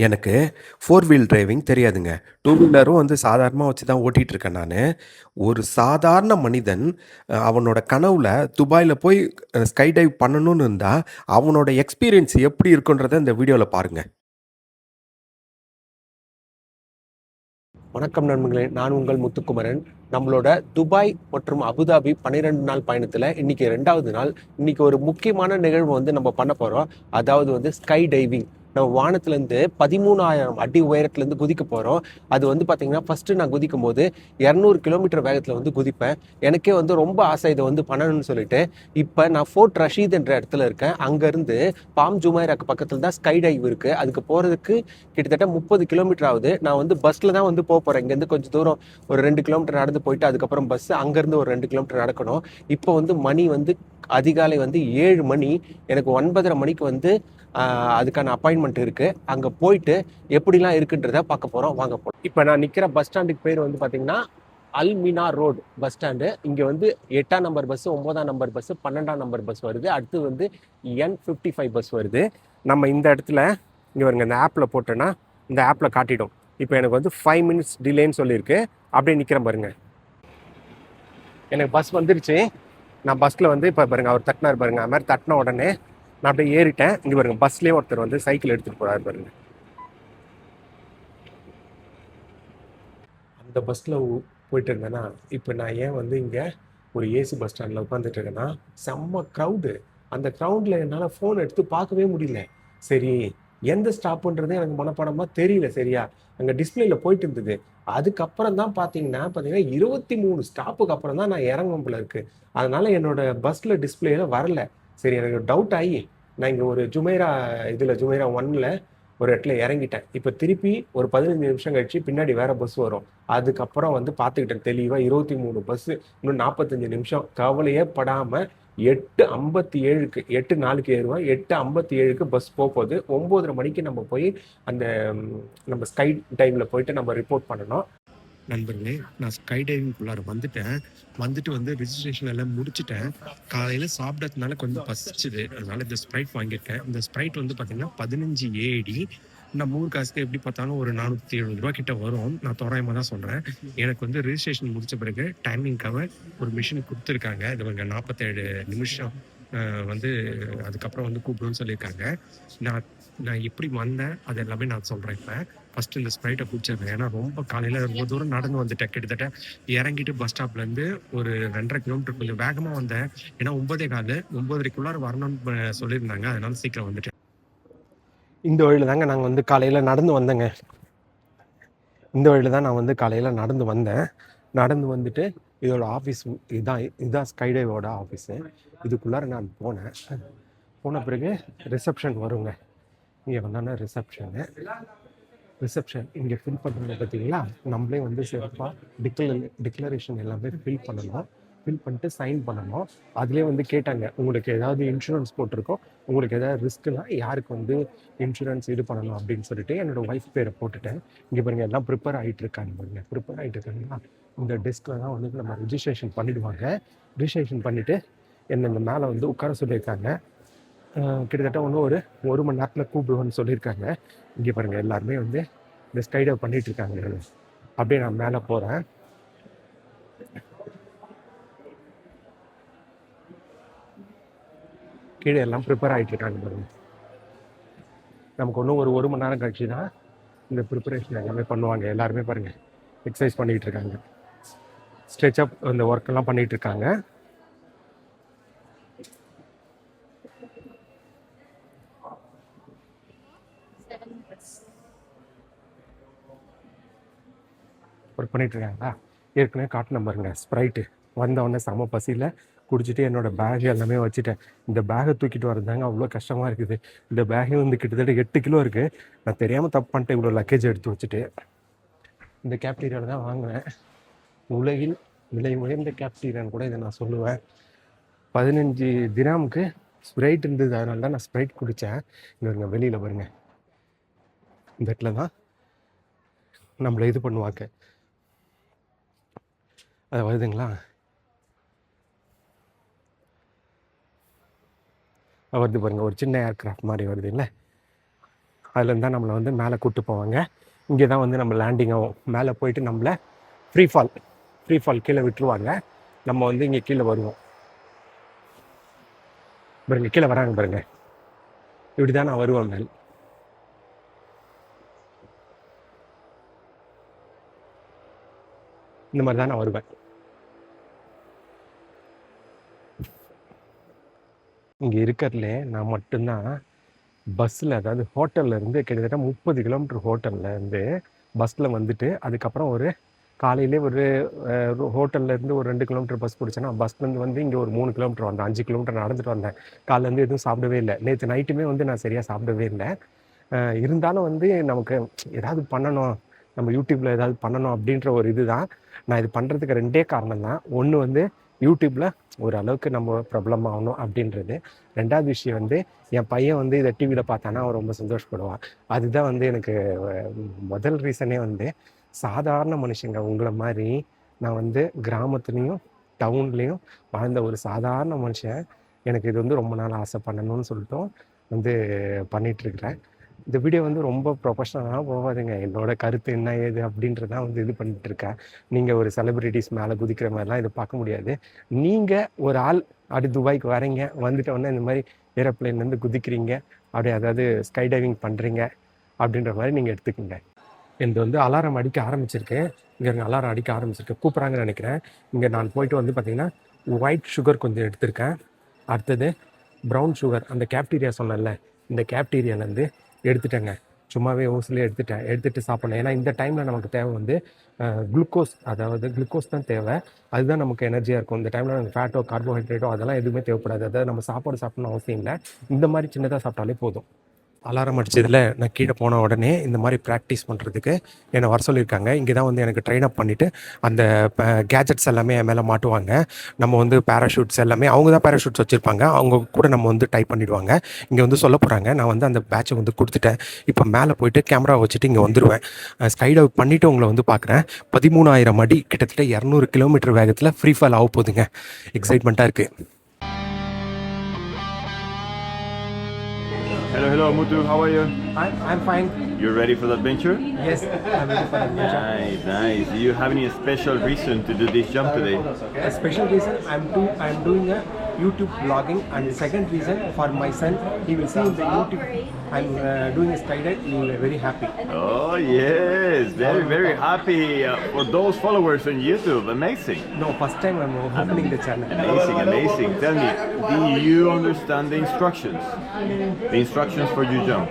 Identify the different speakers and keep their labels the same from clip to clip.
Speaker 1: எனக்கு 4 wheel driving தெரியாதுங்க. 2 வீலரும் சாதாரணமா வச்சு தான் ஓட்டிட்டுருக்கேன் நானு. ஒரு சாதாரண மனிதன் அவனோட கனவுல துபாய்ல போய் ஸ்கை டைவ் பண்ணணும்னு இருந்தா, அவனோட எக்ஸ்பீரியன்ஸ் எப்படி இருக்குன்றத இந்த வீடியோல பாருங்க. வணக்கம் நண்பர்களே, நான் உங்கள் முத்துக்குமரன். நம்மளோட துபாய் மற்றும் அபுதாபி 12 நாள் பயணத்துல இன்னைக்கு 2வது நாள். இன்னைக்கு ஒரு முக்கியமான நிகழ்வு நம்ம பண்ண போறோம். அதாவது ஸ்கை டைவிங். நம்ம வானத்துலேருந்து 13,000 அடி உயரத்துலேருந்து குதிக்க போகிறோம். அது பார்த்தீங்கன்னா ஃபஸ்ட்டு நான் குதிக்கும் போது 200 கிலோமீட்டர் வேகத்தில் குதிப்பேன். எனக்கே ரொம்ப ஆசை இதை பண்ணணும்னு சொல்லிட்டு இப்போ நான் ஃபோர்ட் ரஷீத் என்ற இடத்துல இருக்கேன். அங்கேருந்து பாம் ஜுமைராக்கு பக்கத்தில் தான் ஸ்கை டைவ் இருக்குது. அதுக்கு போகிறதுக்கு கிட்டத்தட்ட 30 கிலோமீட்டர் ஆகுது. நான் பஸ்ஸில் தான் போக போகிறேன். இங்கேருந்து கொஞ்சம் தூரம் ஒரு 2 கிலோமீட்டர் நடந்து போயிட்டு அதுக்கப்புறம் பஸ் அங்கேருந்து ஒரு 2 கிலோமீட்டர் நடக்கணும். இப்போ மணி அதிகாலை 7 மணி. எனக்கு 9:30 மணிக்கு அதுக்கான அப்பாயின்மெண்ட் இருக்குது. அங்கே போயிட்டு எப்படிலாம் இருக்குன்றத பார்க்க போகிறோம். வாங்க போகிறோம். இப்போ நான் நிற்கிற பஸ் ஸ்டாண்டுக்கு பேர் பார்த்தீங்கன்னா அல்மினா ரோடு பஸ் ஸ்டாண்டு. இங்கே 8ஆம் நம்பர் பஸ்ஸு, 9ஆம் நம்பர் பஸ்ஸு, 12ஆம் நம்பர் பஸ் வருது. அடுத்து N55 பஸ் வருது. நம்ம இந்த இடத்துல இங்கே வருங்க, இந்த ஆப்பில் போட்டோன்னா இந்த ஆப்பில் காட்டிடும். இப்போ எனக்கு 5 மினிட்ஸ் டிலேன்னு சொல்லியிருக்கு. அப்படியே நிற்கிறேன் பாருங்க. எனக்கு பஸ் வந்துருச்சு. நான் பஸ்ஸில் இப்போ பாருங்கள், அவர் தட்டினார் பாருங்கள். அது மாதிரி தட்டின உடனே நான் அப்படியே ஏறிட்டேன். இங்கே பாருங்க, பஸ்லேயே ஒருத்தர் சைக்கிள் எடுத்துகிட்டு போகிறாரு பாருங்க. அந்த பஸ்ஸில் போயிட்டு இருந்தேன்னா, இப்போ நான் ஏன் இங்கே ஒரு ஏசி பஸ் ஸ்டாண்டில் உட்காந்துட்டு இருக்கேன்னா, செம்ம க்ரௌடு. அந்த க்ரௌடில் என்னால் ஃபோன் எடுத்து பார்க்கவே முடியல. சரி, எந்த ஸ்டாப்புன்றதே எனக்கு மனப்பாடமாக தெரியல. சரியா, அங்கே டிஸ்பிளேயில் போயிட்டு இருந்தது. அதுக்கப்புறம் தான் பார்த்தீங்கன்னா 23 ஸ்டாப்புக்கு அப்புறம் தான் நான் இறங்கும் போல இருக்குது. அதனால் என்னோட பஸ்ஸில் டிஸ்பிளேயில் வரல. சரி, எனக்கு டவுட் ஆகி நான் இங்கே ஒரு ஜுமைரா ஜுமைரா 1ல் ஒரு இடத்துல இறங்கிட்டேன். இப்போ திருப்பி ஒரு 15 நிமிஷம் கழிச்சு பின்னாடி வேற பஸ் வரும். அதுக்கப்புறம் பார்த்துக்கிட்டேன் தெளிவாக 23 பஸ்ஸு, இன்னும் 45 நிமிஷம். கவலையே படாமல் 8:57க்கு 8:04க்கு ஏறுவேன். 8:57க்கு பஸ் போகுது. 9:30 மணிக்கு நம்ம போய் அந்த நம்ம ஸ்கை டைமில் போயிட்டு நம்ம ரிப்போர்ட் பண்ணணும். நண்பர்களே, நான் ஸ்கை டைவிங்குள்ளார வந்துட்டு ரிஜிஸ்ட்ரேஷன் எல்லாம் முடிச்சுட்டேன். காலையில் சாப்பிட்டதுனால கொஞ்சம் பசிச்சுது. அதனால இந்த ஸ்ப்ரைட் வாங்கியிருக்கேன். இந்த ஸ்ப்ரைட் பார்த்தீங்கன்னா 15 AD. நம்ம ஊர் காசுக்கு எப்படி பார்த்தாலும் ஒரு 470 ரூபா கிட்ட வரும். நான் தோராயமாக தான் சொல்கிறேன். எனக்கு ரிஜிஸ்ட்ரேஷன் முடிச்ச பிறகு டைமிங்காக ஒரு மிஷின் கொடுத்துருக்காங்க. இது 47 நிமிஷம் அதுக்கப்புறம் கூப்பிடுன்னு சொல்லியிருக்காங்க. நான் எப்படி வந்தேன் அது எல்லாமே நான் சொல்கிறேன். இப்போ ஃபஸ்ட்டு இந்த ஸ்ப்ரைட்டை குடிச்சிருந்தேன். ஏன்னா ரொம்ப காலையில் ரொம்ப தூரம் நடந்து வந்துட்டேன். கிட்டத்தட்ட இறங்கிட்டு பஸ் ஸ்டாப்லேருந்து ஒரு 2.5 கிலோமீட்டர் கொஞ்சம் வேகமாக வந்தேன். ஏன்னா 9:15 வரணும்னு சொல்லியிருந்தாங்க. அதனால சீக்கிரம் வந்துட்டேன். இந்த வழியில் தாங்க நாங்கள் காலையில் நடந்து வந்தேங்க. இந்த வழியில் தான் நான் காலையில் நடந்து வந்தேன். நடந்து வந்துட்டு இதோட ஆஃபீஸ் இதுதான் ஸ்கைடைவோட ஆஃபீஸு. இதுக்குள்ளார நான் போன பிறகு ரிசப்ஷன் வருங்க. இங்கே வந்தோன்னா ரிசப்ஷன் இங்கே ஃபில் பண்ணுறது பார்த்தீங்களா, நம்மளே சிறப்பாக டிக்ளரேஷன் எல்லாமே ஃபில் பண்ணணும். ஃபில் பண்ணிட்டு சைன் பண்ணணும். அதிலே கேட்டாங்க, உங்களுக்கு ஏதாவது இன்சூரன்ஸ் போட்டிருக்கோம், உங்களுக்கு ஏதாவது ரிஸ்க்குனா யாருக்கு இன்சூரன்ஸ் இது பண்ணணும் அப்படின்னு சொல்லிட்டு என்னோடய ஒய்ஃப் பேரை போட்டுட்டேன். இங்கே பாருங்கள், எல்லாம் ப்ரிப்பேர் ஆகிட்டு இருக்காங்கன்னா இந்த டெஸ்கில் தான் நம்ம ரிஜிஸ்ட்ரேஷன் பண்ணிவிடுவாங்க. ரிஜிஸ்ட்ரேஷன் பண்ணிவிட்டு என்னை இந்த மேலே உட்கார சொல்லியிருக்காங்க. கிட்டத்தட்ட ஒரு மணி நேரத்தில் கூப்பிடுவோன்னு சொல்லியிருக்காங்க. இங்கே பாருங்கள், எல்லாருமே இந்த ஸ்கைடைவ் பண்ணிகிட்டு இருக்காங்க. அப்படியே நான் மேலே போகிறேன். கீழே எல்லாம் ப்ரிப்பேர் ஆகிட்டு இருக்காங்க பாருங்க. நமக்கு ஒரு மணி நேரம் கழிச்சு தான் இந்த ப்ரிப்பரேஷன் எல்லாமே பண்ணுவாங்க. எல்லாருமே பாருங்கள் எக்ஸசைஸ் பண்ணிகிட்டு இருக்காங்க. ஸ்ட்ரெச் அப் இந்த ஒர்க்கெல்லாம் பண்ணிகிட்டு இருக்காங்க. ஒர்க் பண்ணிகிட்ருக்காங்களா? ஏற்கனவே காட்டின பாருங்க ஸ்ப்ரைட்டு. வந்தவொடனே செம பசியில் குடிச்சிட்டு என்னோடய பேக் எல்லாமே வச்சுட்டேன். இந்த பேகை தூக்கிட்டு வரதாங்க அவ்வளோ கஷ்டமாக இருக்குது. இந்த பேகே கிட்டத்தட்ட 8 கிலோ இருக்குது. நான் தெரியாமல் தப்பு பண்ணிட்டேன், இவ்வளோ லக்கேஜ் எடுத்து வச்சுட்டு. இந்த கேப்டீரியாவில் தான் வாங்கினேன். உலகில் விலை உயர்ந்த கேப்டீரியான்னு கூட இதை நான் சொல்லுவேன். 15 திராமுக்கு ஸ்ப்ரைட் இருந்தது. அதனால தான் நான் ஸ்ப்ரைட் குடித்தேன். இங்கே வெளியில் பாருங்க, இந்த இடத்துல தான் நம்மளை இது பண்ணுவாங்க. அது வருதுங்களா? வருது பாருங்கள், ஒரு சின்ன ஏர்க்ராஃப்ட் மாதிரி வருது இல்லை? அதுலேருந்து தான் நம்மளை வந்து மேலே கூப்பிட்டு போவாங்க. இங்கே தான் வந்து நம்ம லேண்டிங் ஆகும். மேலே போயிட்டு நம்மளை ஃப்ரீ ஃபால் கீழே விட்டுருவாங்க. நம்ம வந்து இங்கே கீழே வருவோம். பாருங்க கீழே வராங்க பாருங்க. இப்படி தான் நான் வருவேன் மேல். இந்த மாதிரி தான் நான் வருவேன். இங்கே இருக்கிறதுலே நான் மட்டும்தான் பஸ்ஸில், அதாவது ஹோட்டலில் இருந்து கிட்டத்தட்ட 30 கிலோமீட்டர் ஹோட்டலில் இருந்து பஸ்ஸில் வந்துட்டு, அதுக்கப்புறம் ஒரு காலையிலே ஒரு ஹோட்டல்லேருந்து ஒரு 2 கிலோமீட்டர் பஸ் பிடிச்சேன்னா பஸ்லேருந்து வந்து இங்கே ஒரு 3 கிலோமீட்டர் வந்தேன். 5 கிலோமீட்டர் நடந்துட்டு வந்தேன். காலையிலேருந்து எதுவும் சாப்பிடவே இல்லை. நேற்று நைட்டுமே வந்து நான் சரியாக சாப்பிடவே இல்லை. இருந்தாலும் வந்து நமக்கு ஏதாவது பண்ணணும், நம்ம யூடியூப்பில் ஏதாவது பண்ணணும் அப்படின்ற ஒரு இது தான். நான் இது பண்ணுறதுக்கு 2 காரணம் தான். ஒன்று வந்து யூடியூப்பில் ஓரளவுக்கு நம்ம பிரபலமாகணும் அப்படின்றது. 2வது விஷயம் வந்து என் பையன் வந்து இதை டிவியில் பார்த்தானா அவன் ரொம்ப சந்தோஷப்படுவான். அதுதான் வந்து எனக்கு முதல் ரீசனே வந்து சாதாரண மனுஷங்க உங்களை மாதிரி நான் வந்து கிராமத்துலேயும் டவுன்லேயும் வாழ்ந்த ஒரு சாதாரண மனுஷன். எனக்கு இது வந்து ரொம்ப நாள் ஆசை பண்ணணும்னு சொல்லிட்டும் வந்து பண்ணிகிட்ருக்கிறேன். இந்த வீடியோ வந்து ரொம்ப ப்ரொஃபஷ்னலாக போகாதுங்க. என்னோட கருத்து என்ன ஏது அப்படின்றதான் வந்து இது பண்ணிட்டுருக்கேன். நீங்கள் ஒரு செலிப்ரிட்டிஸ் மேலே குதிக்கிற மாதிரிலாம் இது பார்க்க முடியாது. நீங்கள் ஒரு ஆள் அப்படி துபாய்க்கு வரீங்க, வந்துட்ட உடனே இந்த மாதிரி ஏரோப்ளேன்லேருந்து குதிக்கிறீங்க, அப்படி அதாவது ஸ்கை டைவிங் பண்ணுறீங்க அப்படின்ற மாதிரி நீங்கள் எடுத்துக்கோங்க. எனக்கு வந்து அலாரம் அடிக்க ஆரம்பிச்சிருக்கு. இங்கே அலாரம் அடிக்க ஆரம்பிச்சிருக்கு, கூப்பிட்றாங்கன்னு நினைக்கிறேன். இங்கே நான் போயிட்டு வந்து பார்த்திங்கன்னா ஒயிட் சுகர் கொஞ்சம் எடுத்திருக்கேன். அடுத்தது ப்ரௌன் சுகர், அந்த கேப்டீரியா சொன்னேன்ல, இந்த கேப்டீரியாலேருந்து எடுத்துட்டேங்க. சும்மாவே ஓசிலே எடுத்துகிட்டு சாப்பிட்ணும். ஏன்னா இந்த டைமில் நமக்கு தேவை வந்து குளுக்கோஸ், அதாவது குளுக்கோஸ் தான் தேவை. அதுதான் நமக்கு எனர்ஜியாக இருக்கும். இந்த டைமில் நமக்கு ஃபேட்டோ கார்போஹைட்ரேட்டோ அதெல்லாம் எதுவுமே தேவைப்படாது. அதாவது நம்ம சாப்பாடு சாப்பிட்ணும் அவசியம் இல்லை. இந்த மாதிரி சின்னதாக சாப்பிட்டாலே போதும். அலாரம் அடிச்சதில் நான் கீழே போன உடனே இந்த மாதிரி ப்ராக்டிஸ் பண்ணுறதுக்கு என்னை வர சொல்லியிருக்காங்க. இங்கே தான் வந்து எனக்கு ட்ரெயின் அப் பண்ணிவிட்டு அந்த கேஜெட்ஸ் எல்லாமே என் மேலே மாட்டுவாங்க. நம்ம வந்து பேராஷூட்ஸ் எல்லாமே அவங்க தான் பேராஷூட்ஸ் வச்சுருப்பாங்க. அவங்க கூட நம்ம வந்து டைப் பண்ணிவிடுவாங்க. இங்கே வந்து சொல்ல போகிறாங்க. நான் வந்து அந்த பேட்சை வந்து கொடுத்துட்டேன். இப்போ மேலே போயிட்டு கேமரா வச்சுட்டு இங்கே வந்துடுவேன். ஸ்கை டைவ் பண்ணிவிட்டு உங்களை வந்து பார்க்குறேன். 13,000 அடி, கிட்டத்தட்ட 200 கிலோமீட்டர் வேகத்தில் ஃப்ரீ ஃபால் ஆக போகுதுங்க. எக்ஸைட்மெண்ட்டாக இருக்குது.
Speaker 2: Hello, Muthu. How are you?
Speaker 1: I'm fine.
Speaker 2: You're ready for the adventure?
Speaker 1: Yes, I'm ready for adventure.
Speaker 2: Nice. Do you have any special reason to do this jump today?
Speaker 1: A special reason, I'm doing a YouTube vlogging, and the second reason for my son, he will see in the YouTube I'm doing a skydive, he will be very happy.
Speaker 2: Oh yes, very happy for those followers on YouTube. Amazing.
Speaker 1: No, first time I'm opening the channel.
Speaker 2: Amazing. Tell me, do you understand the instructions? The instructions for you jump.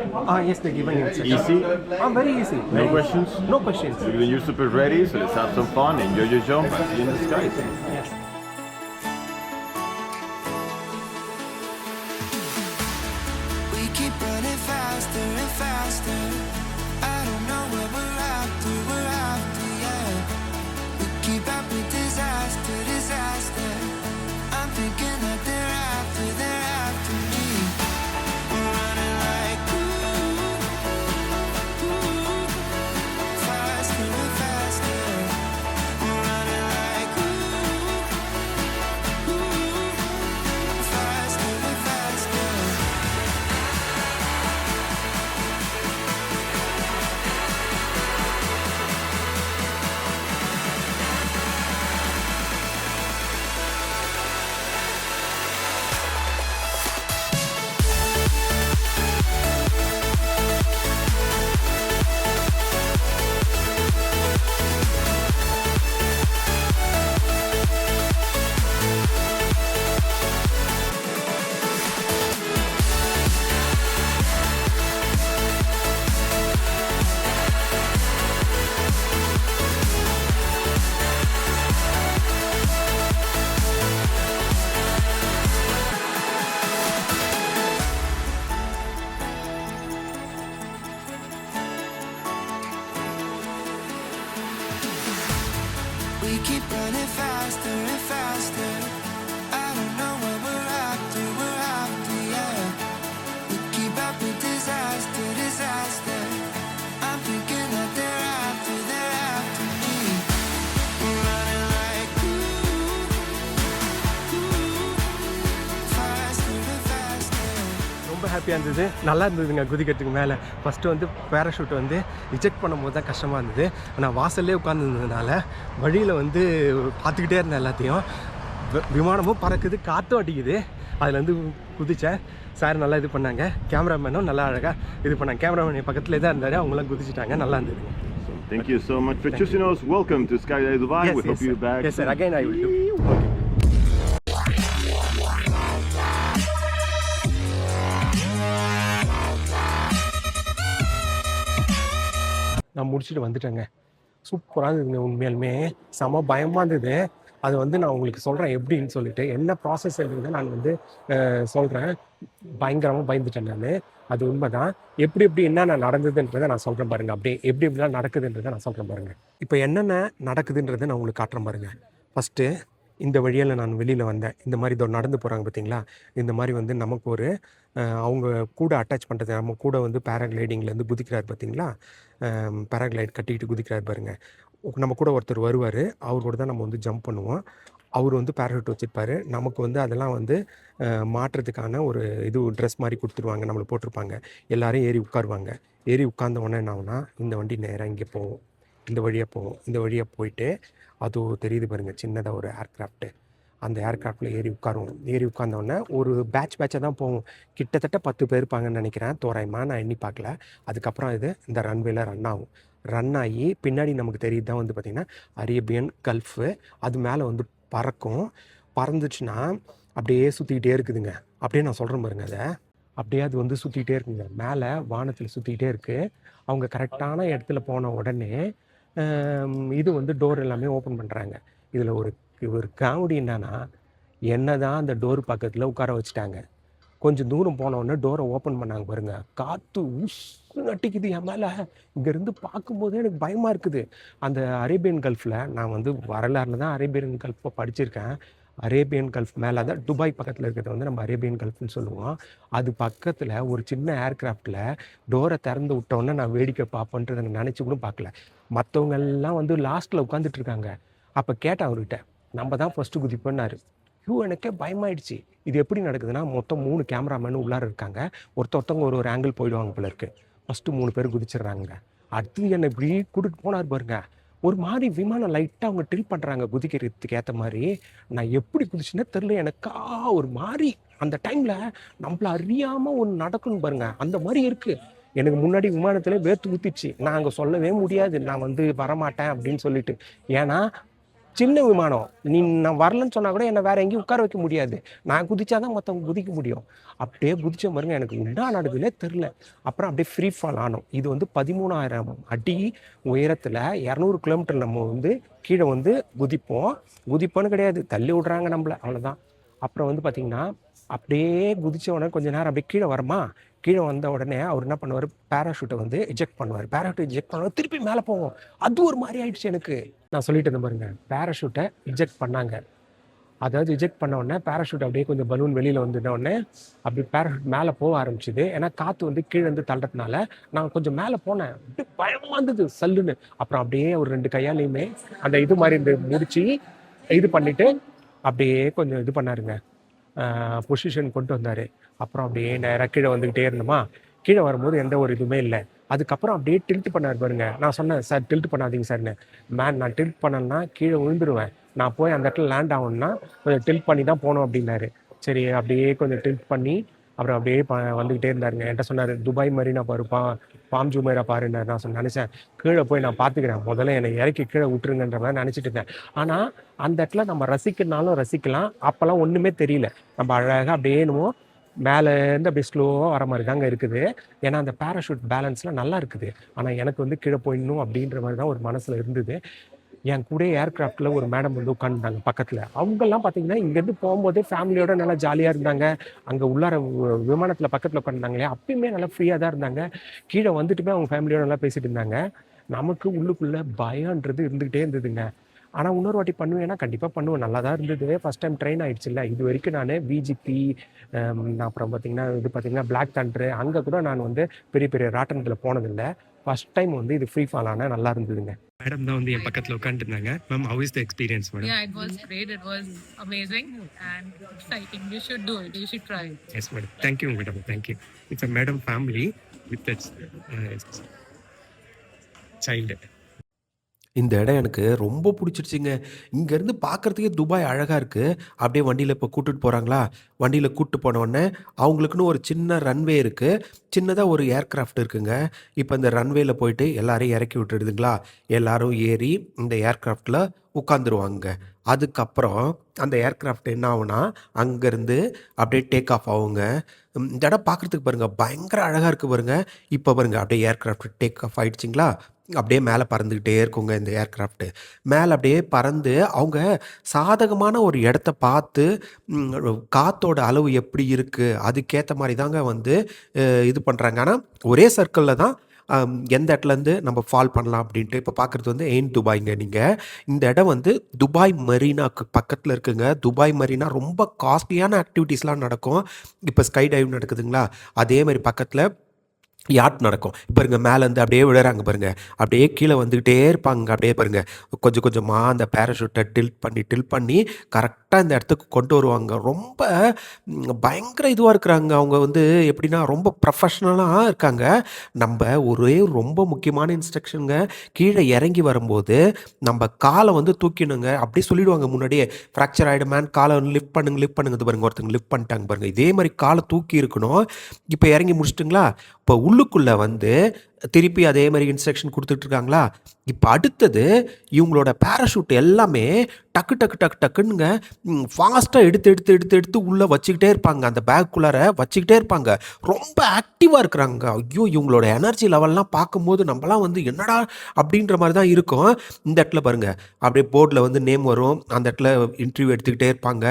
Speaker 1: Yes, they're giving instructions.
Speaker 2: Easy?
Speaker 1: Very easy.
Speaker 2: No questions?
Speaker 1: No questions.
Speaker 2: So when you're super ready, so let's have some fun, enjoy your jump, and see you in the sky.
Speaker 1: Yes.
Speaker 3: We keep running faster and faster. I don't know where we're after, yeah. We keep up with disaster. I'm thinking that they're after me. We're running like faster and faster. We're running like faster and faster. We keep running faster and faster. I don't know where we're after, yeah. We keep up with disaster. I'm thinking that they're after me. We're running like faster and faster.
Speaker 1: ரொம்ப ஹாப்பியாக இருந்தது, நல்லா இருந்ததுங்க குதிக்கிறதுக்கு மேலே. First வந்து parachute வந்து reject பண்ணும்போது தான் கஷ்டமாக இருந்தது. ஆனால் வாசல்லே உட்காந்துருந்ததுனால வழியில் வந்து பார்த்துக்கிட்டே இருந்தேன் எல்லாத்தையும். விமானமும் பறக்குது, காற்றும் அடிக்குது. அதில் வந்து குதித்தேன். சார் நல்லா இது பண்ணாங்க, கேமராமேனும் நல்லா அழகாக இது பண்ணாங்க. கேமராமேன் என் பக்கத்துலேயே தான் இருந்தார், அவங்களாம் குதிச்சிட்டாங்க, நல்லா இருந்ததுங்க.
Speaker 2: Thank you so much for choosing us. Welcome to Skydive Dubai. We hope you're back.
Speaker 1: Yes, sir. Again, I will do. Okay. நான் முடிச்சுட்டு வந்துட்டேங்க. சூப்பராக இருந்ததுங்க, உண்மையாலுமே செம பயமாக இருந்தது. அது வந்து நான் உங்களுக்கு சொல்கிறேன் எப்படின்னு சொல்லிட்டு, என்ன ப்ராசஸ் இருக்குன்னு நான் வந்து சொல்கிறேன். பயங்கரமாக பயந்துட்டேன் நான். அது உண்மை தான். எப்படி என்னென்ன நடந்ததுன்றதை நான் சொல்கிறேன் பாருங்கள். அப்படியே எப்படிலாம் நடக்குதுன்றதை நான் சொல்கிறேன் பாருங்கள். இப்போ என்னென்ன நடக்குதுன்றதை நான் உங்களுக்கு காட்டுறேன் பாருங்கள். ஃபஸ்ட்டு இந்த வழியில் நான் வெளியில் வந்தேன். இந்த மாதிரி இதோ நடந்து போகிறாங்க பார்த்தீங்களா, இந்த மாதிரி வந்து நமக்கு ஒரு அவங்க கூட அட்டாச் பண்ணுறது, நம்ம கூட வந்து பேராகிளைடிங்லேருந்து குதிக்கிறார் பார்த்தீங்களா, பேராகிளைட் கட்டிக்கிட்டு குதிக்கிறார் பாருங்கள். நம்ம கூட ஒருத்தர் வருவார், அவர் கூட தான் நம்ம வந்து ஜம்ப் பண்ணுவோம். அவர் வந்து பேராஷூட் வச்சுருப்பார். நமக்கு வந்து அதெல்லாம் வந்து மாட்டுறதுக்கான ஒரு இது ட்ரெஸ் மாதிரி கொடுத்துருவாங்க, நம்மளை போட்டிருப்பாங்க. எல்லோரும் ஏறி உட்காருவாங்க. ஏறி உட்கார்ந்த உடனே என்ன ஆகுனா, இந்த வண்டி நேராக இங்கே போகும், இந்த வழியாக போகும். இந்த வழியாக போயிட்டு அது தெரியுது பாருங்கள், சின்னதாக ஒரு ஏர்க்ராஃப்ட்டு. அந்த ஏர்க்ராஃப்டில் ஏறி உட்காருவோம். ஏறி உட்கார்ந்தோடனே ஒரு பேட்சாக தான் போவோம். கிட்டத்தட்ட 10 பேர் இருப்பாங்கன்னு நினைக்கிறேன், தோராயமாக. நான் எண்ணி பார்க்கல. அதுக்கப்புறம் இது இந்த ரன்வேல ரன் ஆகும். ரன் ஆகி பின்னாடி நமக்கு தெரியுது தான் வந்து பார்த்திங்கன்னா அரேபியன் கல்ஃபு. அது மேலே வந்து பறக்கும். பறந்துச்சுன்னா அப்படியே சுற்றிக்கிட்டே இருக்குதுங்க. அப்படியே நான் சொல்கிறேன் பாருங்க, அதை அப்படியே அது வந்து சுற்றிக்கிட்டே இருக்குங்க. மேலே வானத்தில் சுற்றிக்கிட்டே இருக்குது. அவங்க கரெக்டான இடத்துல போன உடனே இது வந்து டோர் எல்லாமே ஓப்பன் பண்ணுறாங்க. இதில் ஒரு காமெடி என்னன்னா, என்ன தான் அந்த டோர் பக்கத்தில் உட்கார வச்சுட்டாங்க. கொஞ்சம் தூரம் போனோடனே டோரை ஓப்பன் பண்ணாங்க பாருங்க. காற்று உஸ்ஸு நட்டிக்குது என் மேலே. இங்கேருந்து பார்க்கும்போதே எனக்கு பயமாக இருக்குது. அந்த அரேபியன் கல்ஃபில் நான் வந்து வரலாறுல தான் அரேபியன் கல்ஃபை படிச்சிருக்கேன். அரேபியன் கல்ஃப் மேலே தான் துபாய் பக்கத்தில் இருக்கிறத வந்து நம்ம அரேபியன் கல்ஃப்னு சொல்லுவோம். அது பக்கத்தில் ஒரு சின்ன ஏர்க்ராஃப்டில் டோரை திறந்து விட்டோன்னே நான் வேடிக்கை பார்ப்பேன்றதை நான் நினச்சி கூட பார்க்கல. மற்றவங்க எல்லாம் வந்து லாஸ்ட்டில் உட்காந்துட்டு இருக்காங்க. அப்போ கேட்டேன் அவர்கிட்ட, நம்ம தான் ஃபஸ்ட்டு குதிப்பேன்னாரு. எனக்கே பயமாயிடுச்சு. இது எப்படி நடக்குதுன்னா, மொத்தம் 3 கேமராமேனு உள்ளார இருக்காங்க. ஒருத்தவங்க ஒரு ஆங்கிள் போயிடுவாங்க போல இருக்கு. ஃபஸ்ட்டு 3 பேர் குதிச்சிடுறாங்க. அடுத்து என்னை இப்படி கூட்டிகிட்டு போனார் பாருங்க. ஒரு மாதிரி விமானம் லைட்டாக அவங்க ட்ரில் பண்ணுறாங்க குதிக்கிறதுக்கு ஏற்ற மாதிரி. நான் எப்படி குதிச்சுன்னே தெரில. எனக்கா ஒரு மாதிரி அந்த டைமில் நம்மள அறியாமல் ஒன்று நடக்கணும் பாருங்க, அந்த மாதிரி இருக்குது. எனக்கு முன்னாடி விமானத்தில் வேர்த்து ஊற்றிடுச்சு. நான் அங்கே சொல்லவே முடியாது நான் வந்து வரமாட்டேன் அப்படின்னு சொல்லிட்டு. ஏன்னா சின்ன விமானம், நான் வரலன்னு சொன்னால் கூட என்னை வேறு எங்கேயும் உட்கார வைக்க முடியாது. நான் குதிச்சா தான் மற்றவங்க குதிக்க முடியும். அப்படியே குதிச்ச பாருங்க, எனக்கு என்ன நடக்குதுன்னே தெரில. அப்புறம் அப்படியே ஃப்ரீ ஃபால் ஆனோம். இது வந்து 13,000 அடி உயரத்தில் 200 கிலோமீட்டர் நம்ம வந்து கீழே வந்து குதிப்போன்னு கிடையாது, தள்ளி விட்றாங்க நம்மளை, அவ்வளோதான். அப்புறம் வந்து பார்த்திங்கன்னா அப்படியே குதித்த உடனே கொஞ்சம் நேரம் அப்படியே கீழே வரமா. கீழே வந்த உடனே அவர் என்ன பண்ணுவார், பேராஷூட்டை வந்து எஜெக்ட் பண்ணுவார். பேராஷூட்டை எஜெக்ட் பண்ணுவார், திருப்பி மேலே போவோம். அது ஒரு மாதிரி ஆயிடுச்சு எனக்கு. நான் சொல்லிட்டு இருந்தேன் பாருங்க, பேராஷூட்டை எஜெக்ட் பண்ணாங்க. அதாவது எஜெக்ட் பண்ண உடனே பேராஷூட் அப்படியே கொஞ்சம் பலூன் வெளியில் வந்துட்ட உடனே அப்படி பேராஷூட் மேலே போக ஆரம்பிச்சுது. ஏன்னா காற்று வந்து கீழே வந்து தள்ளுறதுனால நான் கொஞ்சம் மேலே போனேன். அப்படியே பயமாக இருந்தது சல்லுன்னு. அப்புறம் அப்படியே ஒரு 2 கையாலையுமே அந்த இது மாதிரி இந்த முடிச்சு இது பண்ணிவிட்டு அப்படியே கொஞ்சம் இது பண்ணாருங்க, பொசிஷன் கொண்டு வந்தார். அப்புறம் அப்படியே நேராக கீழே வந்துக்கிட்டே இருந்தோமா. கீழே வரும்போது எந்த ஒரு இதுவுமே இல்லை. அதுக்கப்புறம் அப்படியே டில்ட் பண்ணார் பாருங்க. நான் சொன்னேன், சார் டில்ட் பண்ணாதீங்க சார்னு. நான் டில்ட் பண்ணேன்னா கீழே விழுந்துருவேன், நான் போய் அந்த இடத்துல லேண்ட் ஆகணும்னா கொஞ்சம் டில்ட் பண்ணி தான் போகணும் அப்படின்னாரு. சரி, அப்படியே கொஞ்சம் டில்ட் பண்ணி அப்புறம் அப்படியே வந்துக்கிட்டே இருந்தாருங்க. என்கிட்ட சொன்னார், துபாய் மாதிரி நான் பாருப்பான், பாம் ஜூமேரா பாருன்னாரு. நான் நினச்சேன், கீழே போய் நான் பார்த்துக்கிறேன், முதல்ல என்னை இறக்கி கீழே விட்டுருங்கன்ற மாதிரி நினச்சிட்டு இருந்தேன். ஆனால் அந்த இடத்துல நம்ம ரசிக்கனாலும் ரசிக்கலாம். அப்போல்லாம் ஒன்றுமே தெரியல. நம்ம அழகாக அப்படியே என்னமோ மேலேருந்து அப்படியே ஸ்லோவாக வர மாதிரி தாங்க இருக்குது. ஏன்னா அந்த பேராஷூட் பேலன்ஸ்லாம் நல்லா இருக்குது. ஆனால் எனக்கு வந்து கீழே போயிடணும் அப்படின்ற மாதிரி தான் ஒரு மனசில் இருந்தது. என் கூட ஏர்கிராஃப்டில் ஒரு மேடம் வந்து உட்காந்துட்டாங்க பக்கத்தில். அவங்கெல்லாம் பார்த்தீங்கன்னா இங்கேருந்து போகும்போதே ஃபேமிலியோட நல்லா ஜாலியாக இருந்தாங்க. அங்கே உள்ளார விமானத்தில் பக்கத்தில் உட்காந்துருந்தாங்களே, அப்பயுமே நல்லா ஃப்ரீயாக தான் இருந்தாங்க. கீழே வந்துட்டுமே அவங்க ஃபேமிலியோட நல்லா பேசிகிட்டு இருந்தாங்க. நமக்கு உள்ளுக்குள்ளே பயன்றது இருந்துக்கிட்டே இருந்ததுங்க. ஆனால் இன்னொரு வாட்டி பண்ணுவேன்னா கண்டிப்பாக பண்ணுவேன், நல்லா தான் இருந்தது. ஃபஸ்ட் டைம் ட்ரெயின் ஆகிடுச்சுல்ல. இது வரைக்கும் நான் விஜிபி, அப்புறம் பார்த்திங்கன்னா பிளாக் தண்டரு, அங்கே கூட நான் வந்து பெரிய பெரிய ராட்டனத்தில் போனதில்லை. ஃபஸ்ட் டைம் வந்து இது ஃப்ரீ ஃபால் ஆனால் நல்லா இருந்ததுங்க. மேடம் தான் வந்து என் பக்கத்தில் உட்காந்துருந்தாங்க. Ma'am, how is the experience madam?
Speaker 4: Yeah, it was great. It was amazing and exciting. You should do it. You should try it.
Speaker 1: Yes madam. Thank you madam. Thank you. It's a madam family with child. இந்த இடம் எனக்கு ரொம்ப பிடிச்சிருச்சுங்க. இங்கேருந்து பார்க்குறதுக்கே Dubai அழகாக இருக்குது. அப்படியே வண்டியில் இப்போ கூட்டிட்டு போகிறாங்களா, வண்டியில் கூப்பிட்டு போனோடனே அவங்களுக்குன்னு ஒரு சின்ன ரன்வே இருக்குது. சின்னதாக ஒரு ஏர்க்ராஃப்ட் இருக்குங்க. இப்போ இந்த ரன்வேல போயிட்டு எல்லாரையும் இறக்கி விட்டுடுதுங்களா, எல்லாரும் ஏறி இந்த ஏர்க்ராஃப்டில் உட்காந்துருவாங்க. அதுக்கப்புறம் அந்த ஏர்க்ராஃப்ட் என்ன ஆகும்னா அங்கேருந்து அப்படியே டேக் ஆஃப் ஆகுங்க. இந்த இடம் பார்க்குறதுக்கு பாருங்கள் பயங்கர அழகாக இருக்குது பாருங்கள். இப்போ பாருங்கள் அப்படியே ஏர்க்ராஃப்ட் டேக் ஆஃப் ஆகிடுச்சிங்களா, அப்படியே மேலே பறந்துக்கிட்டே இருக்குங்க இந்த ஏர்க்ராஃப்ட்டு. மேலே அப்படியே பறந்து அவங்க சாதகமான ஒரு இடத்த பார்த்து காற்றோட அளவு எப்படி இருக்குது அதுக்கேற்ற மாதிரி தாங்க வந்து இது பண்ணுறாங்க. ஆனால் ஒரே சர்க்கிளில் தான் எந்த இடத்துலேருந்து நம்ம ஃபால் பண்ணலாம் அப்படின்ட்டு. இப்போ பார்க்குறது வந்து எயின் துபாய்ங்க. நீங்கள் இந்த இடம் வந்து துபாய் மெரினாக்கு பக்கத்தில் இருக்குங்க. துபாய் மெரினா ரொம்ப காஸ்ட்லியான ஆக்டிவிட்டீஸ்லாம் நடக்கும். இப்போ ஸ்கை டைவ் நடக்குதுங்களா, அதே மாதிரி பக்கத்தில் யாட் நடக்கும். பாருங்க மேலேருந்து அப்படியே விழுறாங்க பாருங்க, அப்படியே கீழே வந்துக்கிட்டே இருப்பாங்க. அப்படியே பாருங்க கொஞ்சம் கொஞ்சமாக அந்த பேராஷூட்டை டில்ட் பண்ணி கரெக்டாக இந்த இடத்துக்கு கொண்டு வருவாங்க. ரொம்ப பயங்கர இதுவாக இருக்கிறாங்க. அவங்க வந்து எப்படின்னா ரொம்ப ப்ரொஃபஷ்னலாக இருக்காங்க. நம்ம ஒரே ரொம்ப முக்கியமான இன்ஸ்ட்ரக்ஷனுங்க, கீழே இறங்கி வரும்போது நம்ம காலை வந்து தூக்கினுங்க. அப்படி சொல்லிடுவாங்க முன்னாடியே, ஃப்ராக்சர் ஆகிடும் மேன், காலை லிஃப்ட் பண்ணுங்க இது பாருங்க, ஒருத்தங்க லிஃப்ட் பண்ணிட்டாங்க பாருங்க. இதே மாதிரி காலை தூக்கி இருக்கணும். இப்போ இறங்கி முடிச்சிட்டுங்களா, இப்போ உள்ளுக்குள்ளே வந்து திருப்பி அதே மாதிரி இன்ஸ்ட்ரக்ஷன் கொடுத்துட்ருக்காங்களா. இப்போ அடுத்தது இவங்களோட பேராஷூட் எல்லாமே டக்குன்னுங்க ஃபாஸ்ட்டாக எடுத்து உள்ளே வச்சுக்கிட்டே இருப்பாங்க. அந்த பேக்குள்ளார வச்சுக்கிட்டே இருப்பாங்க. ரொம்ப ஆக்டிவாக இருக்கிறாங்க. ஐயோ, இவங்களோட எனர்ஜி லெவல்லாம் பார்க்கும்போது நம்மலாம் வந்து என்னடா அப்படின்ற மாதிரி தான் இருக்கும். இந்த இடத்துல பாருங்கள் அப்படியே போர்டில் வந்து நேம் வரும். அந்த இடத்துல இன்டர்வியூ எடுத்துக்கிட்டே இருப்பாங்க.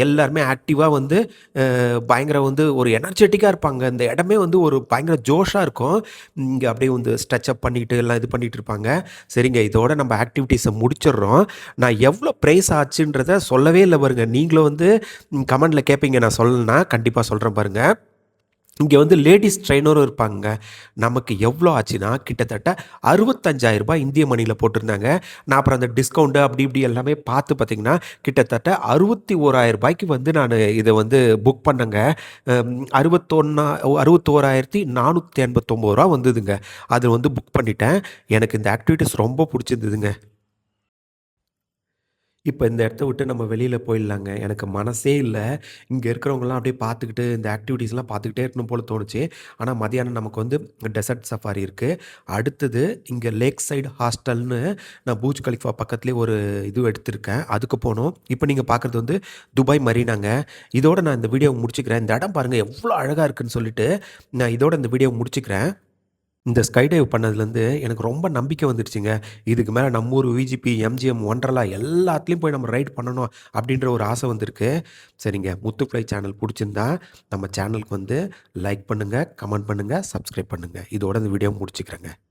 Speaker 1: எல்லாருமே ஆக்டிவாக வந்து பயங்கர வந்து ஒரு எனர்ஜெட்டிக்காக இருப்பாங்க. இந்த இடமே வந்து ஒரு பயங்கர ஜோஷாக இருக்கும். இங்கே அப்படியே வந்து ஸ்ட்ரெச்சப் பண்ணிக்கிட்டு எல்லாம் இது பண்ணிகிட்டு இருப்பாங்க. சரிங்க, இதோட நம்ம ஆக்டிவிட்டீஸை முடிச்சிடுறோம். நான் எவ்வளோ ப்ரைஸ் ஆச்சுன்றதை சொல்லவே இல்லை பாருங்க. நீங்களும் வந்து கமெண்டில் கேட்பீங்க, நான் சொல்லணும்னா கண்டிப்பாக சொல்கிறேன் பாருங்கள். இங்கே வந்து லேடிஸ் ட்ரெயினரும் இருப்பாங்க. நமக்கு எவ்வளோ ஆச்சுன்னா கிட்டத்தட்ட 65,000 ரூபாய் இந்திய மணியில் போட்டிருந்தாங்க. நான் அப்புறம் அந்த டிஸ்கவுண்ட்டு அப்படி இப்படி எல்லாமே பார்த்து பார்த்திங்கன்னா கிட்டத்தட்ட 61,000 ரூபாய்க்கு வந்து நான் இதை வந்து புக் பண்ணேங்க. 61,489 ரூபா வந்ததுங்க. அது வந்து புக் பண்ணிட்டேன். எனக்கு இந்த ஆக்டிவிட்டீஸ் ரொம்ப பிடிச்சிருந்ததுங்க. இப்போ இந்த இடத்த விட்டு நம்ம வெளியில் போயிடலாங்க. எனக்கு மனசே இல்லை, இங்கே இருக்கிறவங்கலாம் அப்படியே பார்த்துக்கிட்டு இந்த ஆக்டிவிட்டீஸ்லாம் பார்த்துக்கிட்டே இருக்கணும் போல் தோணுச்சு. ஆனால் மதியானம் நமக்கு வந்து டெசர்ட் சஃபாரி இருக்குது. அடுத்தது இங்கே லேக் சைடு ஹாஸ்டல்னு நான் பூஜ் கலிஃபா பக்கத்துலேயே ஒரு இது எடுத்திருக்கேன், அதுக்கு போகணும். இப்போ நீங்கள் பார்க்குறது வந்து துபாய் மரீனாங்க. இதோட நான் இந்த வீடியோவை முடிச்சுக்கிறேன். இந்த இடம் பாருங்கள் எவ்வளோ அழகாக இருக்குன்னு சொல்லிட்டு நான் இதோட இந்த வீடியோவை முடிச்சுக்கிறேன். இந்த ஸ்கை டைவ் பண்ணதுலேருந்து எனக்கு ரொம்ப நம்பிக்கை வந்துடுச்சுங்க. இதுக்கு மேலே நம்ம ஊர் விஜிபி, எம்ஜிஎம், ஒண்டர்லா எல்லாத்துலேயும் போய் நம்ம ரைட் பண்ணணும் அப்படின்ற ஒரு ஆசை வந்திருக்கு. சரிங்க, முத்துஃப்ளை சேனல் பிடிச்சிருந்தா நம்ம சேனலுக்கு வந்து லைக் பண்ணுங்கள், கமெண்ட் பண்ணுங்கள், சப்ஸ்கிரைப் பண்ணுங்கள். இதோட இந்த வீடியோ முடிச்சுக்கிறேங்க.